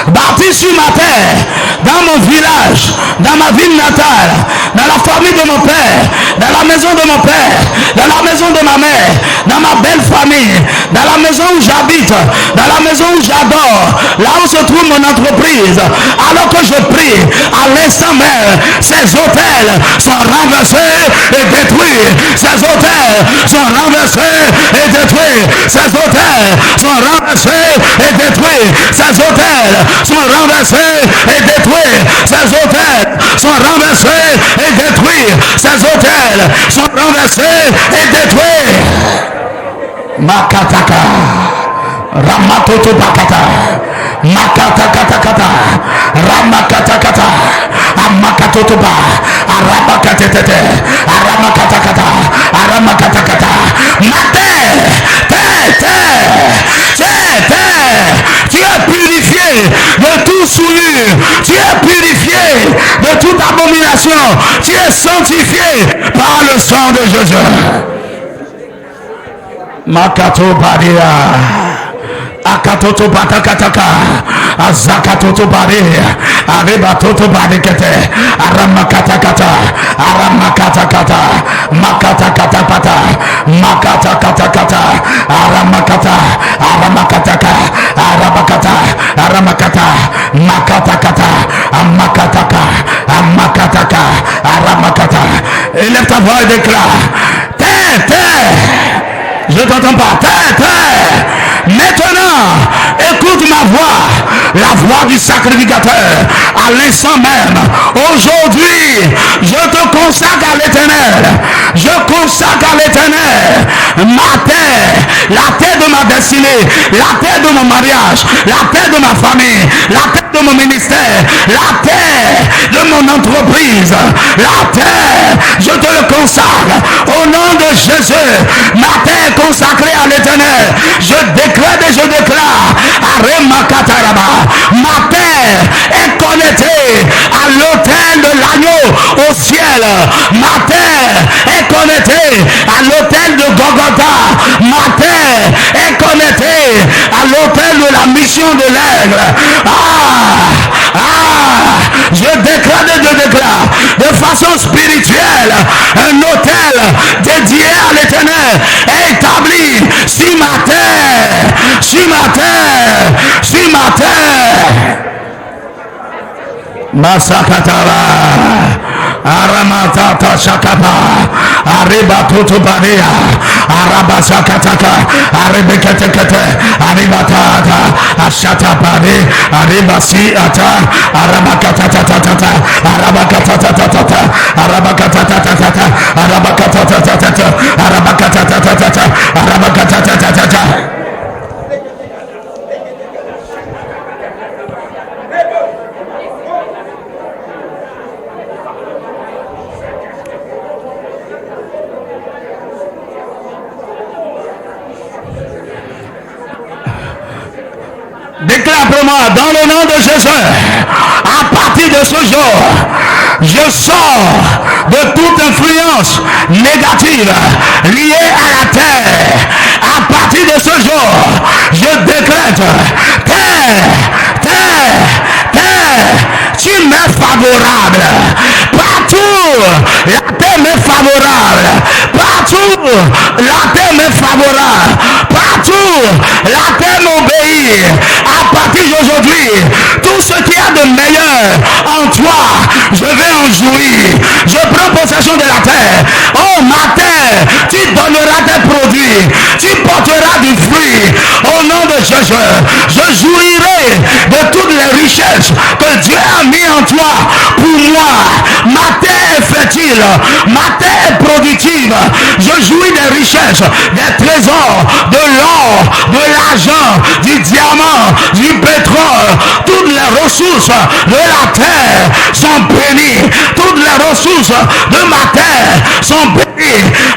bâtis sur ma terre, dans mon village, dans ma ville natale, dans la famille de mon père, dans la maison de mon père, dans la maison de ma mère, dans ma belle famille, dans la maison où j'habite, dans la maison où j'adore, là où se trouve mon entreprise, alors que je prie, à l'instant même, ces hôtels sont renversés et détruits. Ces hôtels sont renversés et détruits. Ces hôtels sont renversés et détruits. Ces hôtels sont renversés et détruits. Ces hôtels sont renversés et détruits. Ces hôtels sont renversés et détruits. Makataka Ramatoto Bakata Makatakatakata Ramakatakata Amakatotoba Arabakatetete Aramakatakata Aramakatakata tu es purifié de tout souillure, tu es purifié de toute abomination, tu es sanctifié par le sang de Jésus. Makato Badia Akatoto Batakataka Azakatoto Bade Arebatoto Badekete Aramakatakata Aramakatakata Makatakatakata Makatakatakata Aramakata Aramakataka Arabakata Aramakata Makatakata Amakataka Amakataka Aramakata. Élève ta voix et déclare je t'entends pas. Maintenant, écoute ma voix, la voix du sacrificateur, à l'instant même. Aujourd'hui, je te consacre à l'Éternel. Je consacre à l'Éternel ma terre, la terre de ma destinée, la terre de mon mariage, la terre de ma famille, la terre de mon ministère, la terre de mon entreprise, la terre, je te le consacre au nom de Jésus. Ma terre consacrée à l'Éternel. Je déclare et je déclare ma terre est connectée à l'autel de l'agneau au ciel. Ma terre est connectée à l'autel de Golgotha. Ma terre est connectée à l'autel de la mission de l'aigle. Je déclare et je déclare de façon spirituelle un autel dédié à l'Éternel est établi sur ma terre, sur ma terre, sur ma terre. Masakatara Aramatata Shakapa Arriba Tutubania Araba Sakataka Aribekatekate Aribatata Ashatabani Aribasi Ata Arabakatatata Arabakatatata Arabakatatata Arabakatatata Arabakatatata Arabakatatata. Déclare pour moi, dans le nom de Jésus, à partir de ce jour, je sors de toute influence négative liée à la terre. À partir de ce jour, je décrète, terre, tu m'es favorable. Partout, la terre m'est favorable. Partout, la terre m'est favorable. Partout, la terre m'obéit. À partir d'aujourd'hui, tout ce qu'il y a de meilleur en toi, je vais en jouir. Je prends possession de la terre. Oh, ma terre, tu donneras des produits. Tu porteras du fruit. Au nom de Jésus, je jouirai de toutes les richesses que Dieu a mis en toi pour moi. Ma terre est fertile. Ma terre est productive. Je jouis des richesses, des trésors, de l'or, de l'argent, du diamant, du pétrole. Toutes les ressources de la terre sont bénies. Toutes les ressources de ma terre sont bénies.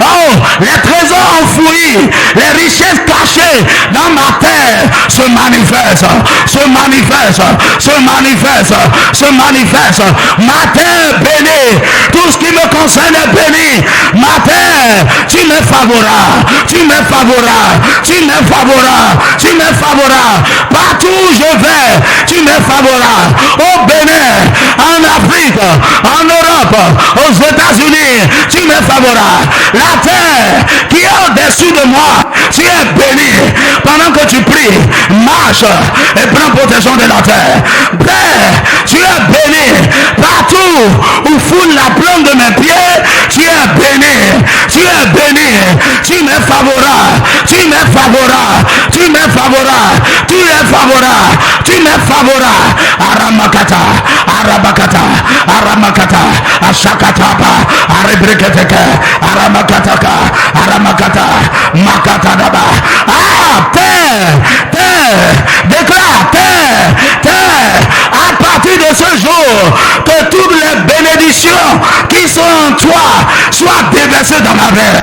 Oh, les trésors enfouis, les richesses cachées dans ma terre se manifestent, se manifestent, se manifestent, se manifestent. Ma terre bénie, tout ce qui me concerne est béni. Ma terre, tu m'es favorable, tu m'es favorable, tu m'es favorable, tu m'es favorable. Partout où je vais, tu m'es favorable. Au Bénin, en Afrique, en Europe, aux États-Unis, tu m'es favorable. La terre qui est au-dessus de moi, tu es béni. Pendant que tu pries, marche et prends protection de la terre. Père, tu es béni. Partout où foule la plante de mes pieds, tu es béni. Tu es béni. Tu m'es favorable. Tu m'es favorable. Tu m'es favorable. Tu es favorable. Tu m'es favorable. Aramakata, Arabakata, Aramakata, Ashakataba, Arebreketeke, Aramakataka, Aramakata, Makatadaba. Ah, terre, terre, déclare terre, terre. À partir de ce jour, que toutes les bénédictions qui sont en toi soient déversées dans ma vie,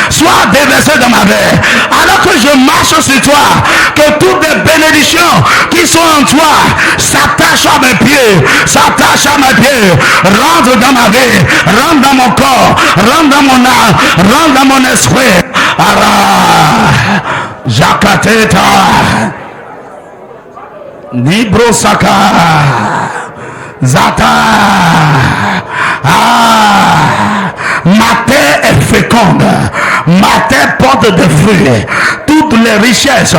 soient déversées dans ma vie. Alors que je marche sur toi, que toutes les bénédictions qui sont en toi s'attachent à mes pieds, s'attachent à mes pieds, rentre dans ma vie, rentre dans mon corps, rentre dans mon âme, rentre dans mon esprit. Ara, Jakateta, Nibrosaka, Zata. Ah, ma terre est féconde, ma terre porte des fruits. Toutes les richesses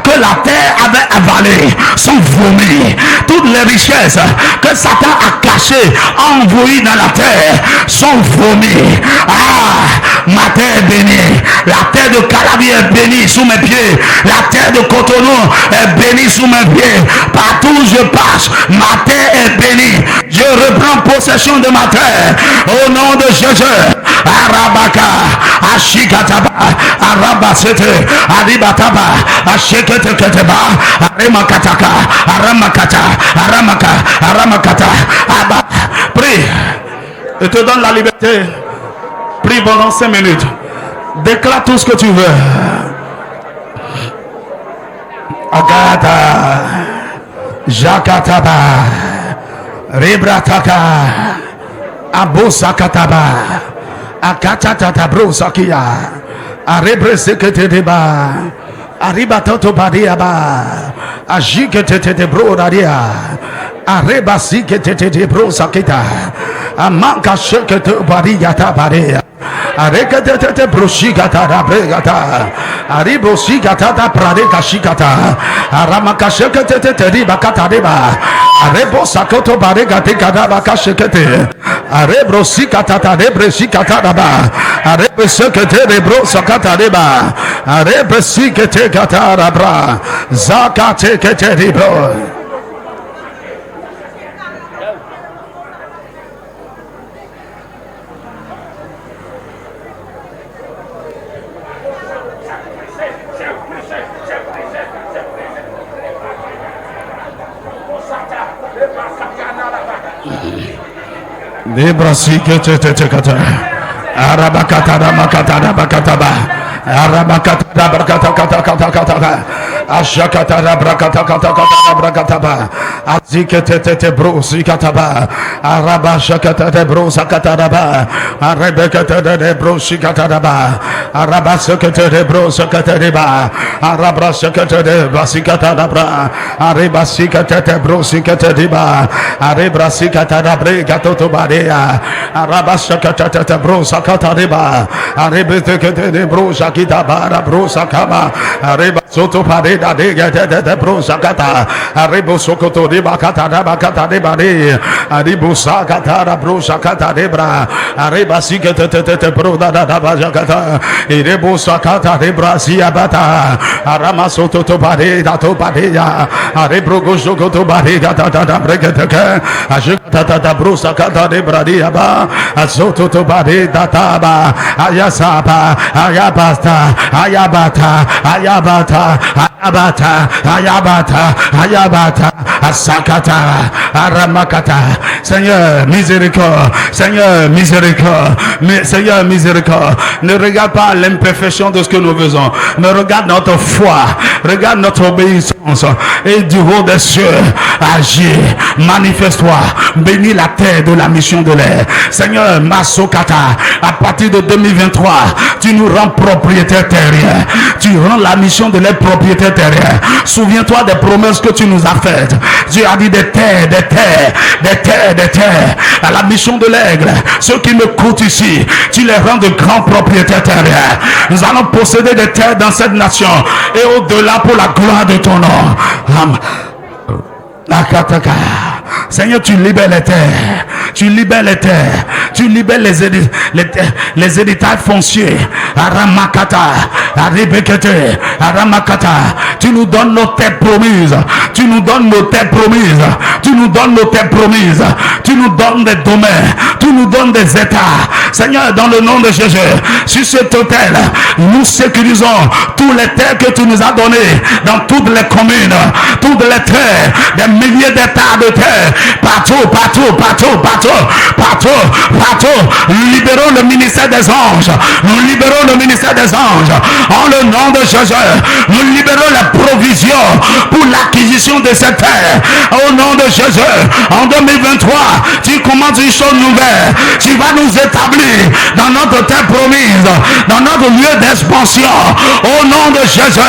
que la terre avait avalées sont vomies. Toutes les richesses que Satan a cachées, envoyées dans la terre, sont vomies. Ah, ma terre est bénie. La terre de Calabi est bénie sous mes pieds. La terre de Cotonou est bénie sous mes pieds. Partout où je passe, ma terre est bénie. Je reprends possession de ma terre. Au nom de Jésus. Arabaka, Ashikataba, Arabasete, Aribataba, Ashiketeketeba, Aramakataka, Aramakata, Aramaka, Aramakata. Abba, prie. Je te donne la liberté. Prie pendant 5 minutes. Déclare tout ce que tu veux. Agata, Jakataba, Rebrataka, Abosakataba, Akatata Brosakia, Arebreseketeba, Aribatoto Badiaba, Ajikete Brodaria, Arebasikete Brosakita, Amanka Shekete Barigata Barea. Arekete broshigata da bregata, aribosigata da pradeka shikata, aramakashekete teribakata deba, arebosakoto baregate kadabaka shekete, arebrosikata da rebresikata daba, arebesekete rebrosakata deba, arebesikete kata rabra, zakate kete ribro. Debrasi kete kata arabakata ramakata rabakataba arabakata rabakata kata kata ashakata rabakata kata rabakataba azikete brosi kataba arabashakata de brosa kataraba arabakata de brosi kataraba arabasakata de brosa kataraba arabrasakata de basikata rabra arabasikata de brosi katariba arabrasikata rabrega totobare Arabashakata brosa katariba arebete de brosa kitabara brosa kama areba soto pareda de brosa kata arebo sokoto de bakata de bari aribo sakata brosa kata de bra areba sikete broda da bajakata irebo sakata de brasia bata arama soto to pareda to pareya arebro gosokoto pareda da brekete ajata brosa kata de bradia ba azoto to bade databa ayasaba ayabata ayabata ayabata ayabata ayabata ayabata Asakata, Aramakata. Seigneur, miséricorde. Seigneur, miséricorde. Seigneur, miséricorde. Ne regarde pas l'imperfection de ce que nous faisons, mais regarde notre foi, regarde notre obéissance. Et du haut des cieux, agis, manifeste-toi, bénis la terre de la mission de l'air. Seigneur, Masokata, à partir de 2023, tu nous rends propriétaires terriens. Tu rends la mission de l'air propriétaire terrien. Souviens-toi des promesses que tu nous as faites. Tu as dit des terres, des terres, des terres, des terres. À la mission de l'aigle, ceux qui me coûtent ici, tu les rends de grands propriétaires terriens. Nous allons posséder des terres dans cette nation et au-delà pour la gloire de ton nom. Seigneur, tu libères les terres, tu libères les terres, tu libères les héritages fonciers. Aramakata, Aribekete, Aramakata, tu nous donnes nos terres promises, tu nous donnes nos terres promises, tu nous donnes nos terres promises, tu nous donnes des domaines, tu nous donnes des états. Seigneur, dans le nom de Jésus, sur cet hôtel, nous sécurisons tous les terres que tu nous as données dans toutes les communes, toutes les terres, des milliers d'hectares de terre, partout, partout, partout, partout, partout, partout. Nous libérons le ministère des anges, nous libérons le ministère des anges, en le nom de Jésus. Nous libérons la provision pour l'acquisition de cette terre, au nom de Jésus. En 2023, tu commences une chose nouvelle, tu vas nous établir dans notre terre promise, dans notre lieu d'expansion, au nom de Jésus.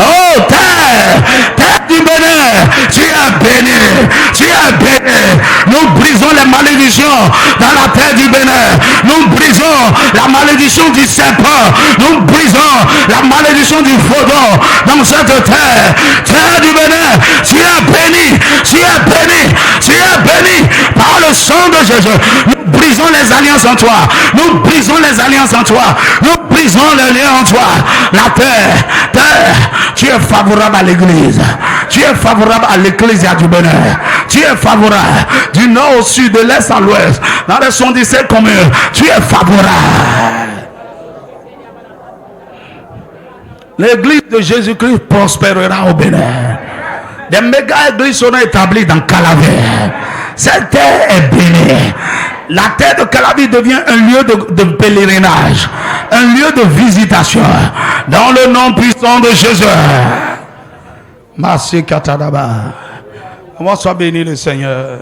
Oh terre, terre du Bénin, tu es béni, tu es béni. Nous brisons les malédictions dans la terre du Bénin. Nous brisons la malédiction du serpent. Nous brisons la malédiction du faudon dans cette terre. Terre du Bénin, tu es béni, tu es béni, tu es béni par le sang de Jésus. Nous brisons les alliances en toi. Nous brisons les alliances en toi. Nous brisons les liens en toi. La terre, terre, tu es favorable à l'église. Tu es favorable à l'église du Bénin. Tu es favorable du nord au sud, de l'est à l'ouest, dans les 77 communes. Tu es favorable. L'église de Jésus-Christ prospérera au Bénin. Des méga-églises seront établies dans Calavi. Cette terre est bénie. La terre de Calavi devient un lieu de pèlerinage, un lieu de visitation. Dans le nom puissant de Jésus. Merci Katadaba. Comment soit béni le Seigneur.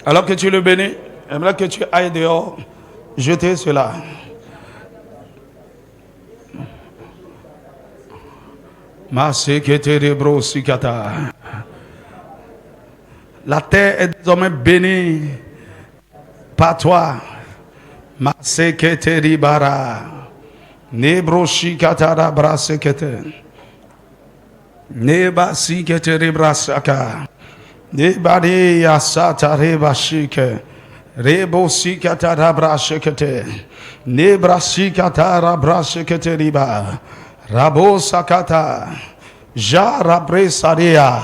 Alors que tu le bénis, j'aimerais que tu ailles dehors, jeter cela. La terre est désormais bénie par toi. Maseketeribara. Nebroshikatara brasekete. Nebasiketeribrasaka. Nebari yasata rebashike. Rebosikatara brashekete. Nebrasikatara brashekete riba. Rabo sakata. Jarabre saria.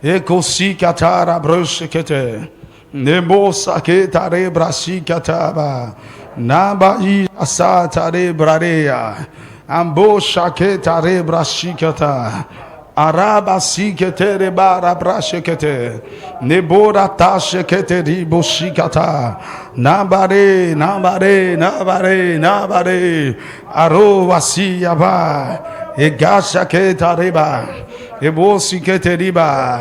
Ekosikatara brashekete. Nebo saketa rebrasikataba. Nabai asata rebrarea. Ambo shaketa rebrashikata. Araba sikete rebara brashekete. Nebora tashekete riboshikata. Nabare, nabare, nabare, nabare. Aro wasiyaba. Egashaketa reba. Ebo sikete riba.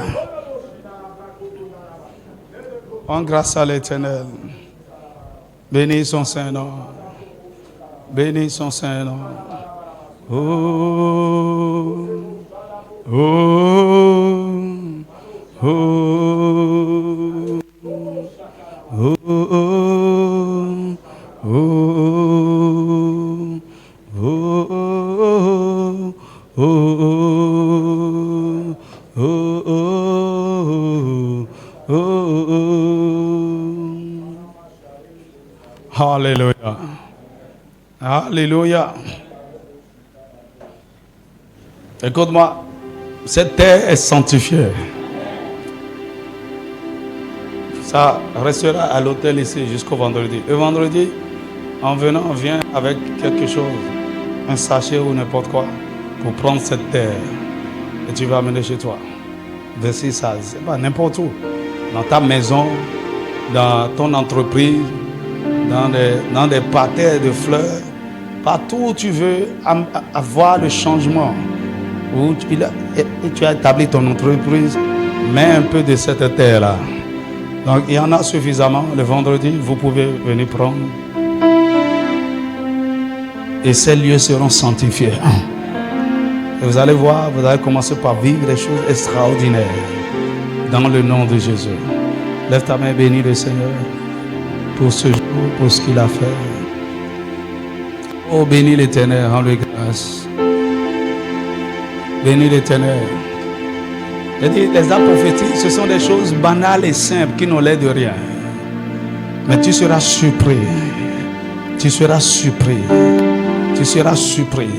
En grâce à l'Éternel. Bénis son Saint-Nom. Bénis son Saint-Nom. Oh. Oh, oh, oh, oh, Alléluia. Alléluia. Écoute-moi. Cette terre est sanctifiée. Ça restera à l'hôtel ici jusqu'au vendredi. Le vendredi, en venant, on vient avec quelque chose, un sachet ou n'importe quoi, pour prendre cette terre. Et tu vas amener chez toi. Verset 16. C'est pas n'importe où. Dans ta maison, dans ton entreprise, dans des parterres de fleurs, partout où tu veux avoir le changement, où tu as établi ton entreprise, mets un peu de cette terre-là. Donc il y en a suffisamment. Le vendredi, vous pouvez venir prendre. Et ces lieux seront sanctifiés. Et vous allez voir, vous allez commencer par vivre des choses extraordinaires. Dans le nom de Jésus. Lève ta main, bénis le Seigneur pour ce jour, pour ce qu'il a fait. Oh, bénis l'Éternel, rends-lui grâce. Bénis l'Éternel. Les actes prophétiques, ce sont des choses banales et simples qui n'ont l'air de rien. Mais tu seras surpris. Tu seras surpris. Tu seras surpris.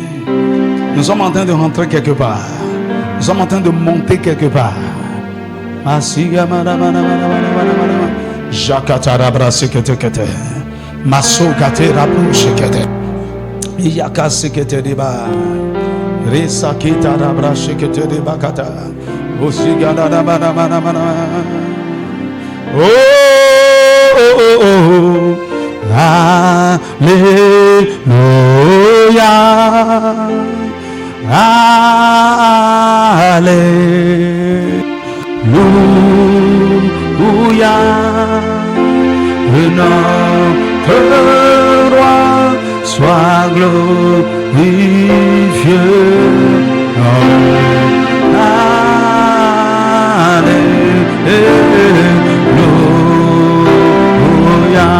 Nous sommes en train de rentrer quelque part. Nous sommes en train de monter quelque part. Jakatarabra sekete. Maso katera sekete. Iyaka sekete deba. Resa kitarabra sekete deba kata. Osigana mana mana mana. Oh oh oh. Alléluia. Alléluia. Notre roi soit glorifié. Alléluia.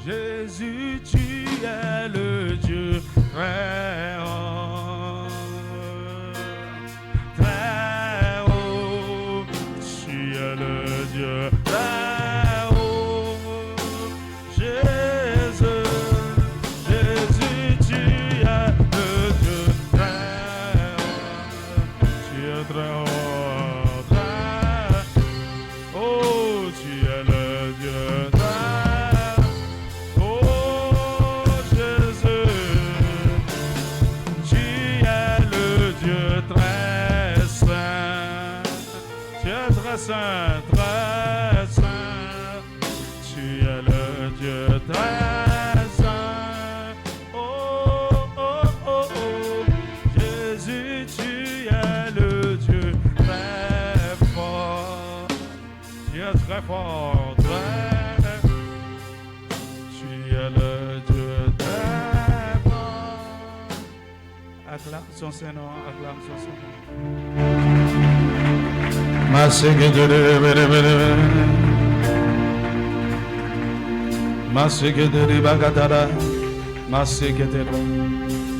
Jésus, tu es le Dieu très haut, très haut. Tu es le Dieu très haut. Jésus, Jésus, tu es le Dieu très haut. Tu es très haut, très haut. Tu es le Dieu très haut. Saint, très saint, tu es le Dieu très saint. Oh, oh, oh, oh, Jésus, tu es le Dieu très fort. Tu es très fort, très. Tu es le Dieu très fort. Acclame son Seigneur, acclame son Seigneur.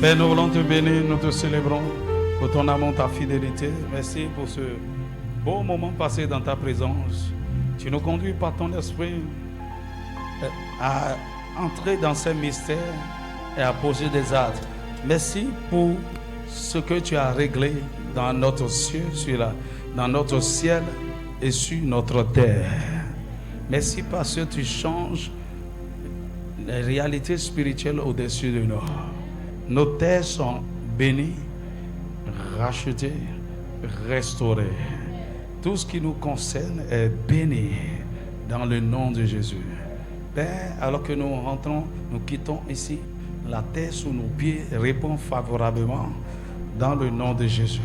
Père, nous voulons te bénir, nous te célébrons pour ton amour, ta fidélité. Merci pour ce beau moment passé dans ta présence. Tu nous conduis par ton esprit à entrer dans ces mystères et à poser des actes. Merci pour ce que tu as réglé dans notre ciel, dans notre ciel et sur notre terre. Merci parce que tu changes les réalités spirituelles au-dessus de nous. Nos terres sont bénies, rachetées, restaurées. Tout ce qui nous concerne est béni dans le nom de Jésus. Père, alors que nous rentrons, nous quittons ici, la terre sous nos pieds répond favorablement dans le nom de Jésus.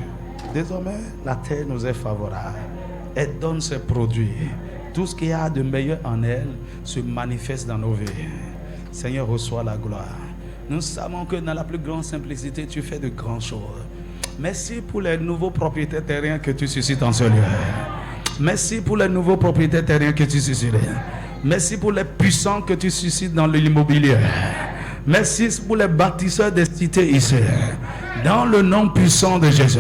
Désormais, la terre nous est favorable. Elle donne ses produits. Tout ce qu'il y a de meilleur en elle se manifeste dans nos vies. Seigneur, reçois la gloire. Nous savons que dans la plus grande simplicité, tu fais de grandes choses. Merci pour les nouveaux propriétaires terriens que tu suscites en ce lieu. Merci pour les nouveaux propriétaires terriens que tu suscites. Merci pour les puissants que tu suscites dans l'immobilier. Merci pour les bâtisseurs des cités ici. Dans le nom puissant de Jésus.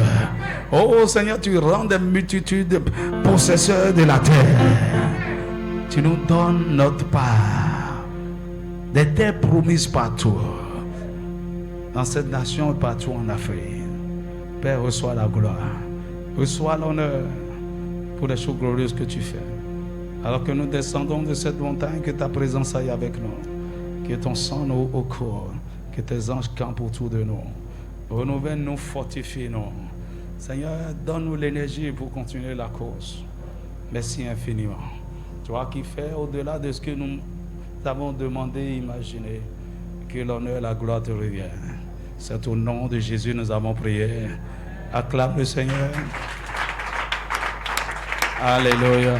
Oh Seigneur, tu rends des multitudes possesseurs de la terre. Tu nous donnes notre part. Des terres promises partout. Dans cette nation et partout en Afrique. Père, reçois la gloire. Reçois l'honneur pour les choses glorieuses que tu fais. Alors que nous descendons de cette montagne, que ta présence aille avec nous. Que ton sang nous court. Que tes anges campent autour de nous. Renouvelle-nous, fortifie-nous. Seigneur, donne-nous l'énergie pour continuer la course. Merci infiniment. Toi qui fais au-delà de ce que nous avons demandé et imaginé. Que l'honneur et la gloire te reviennent. C'est au nom de Jésus que nous avons prié. Acclame le Seigneur. Alléluia.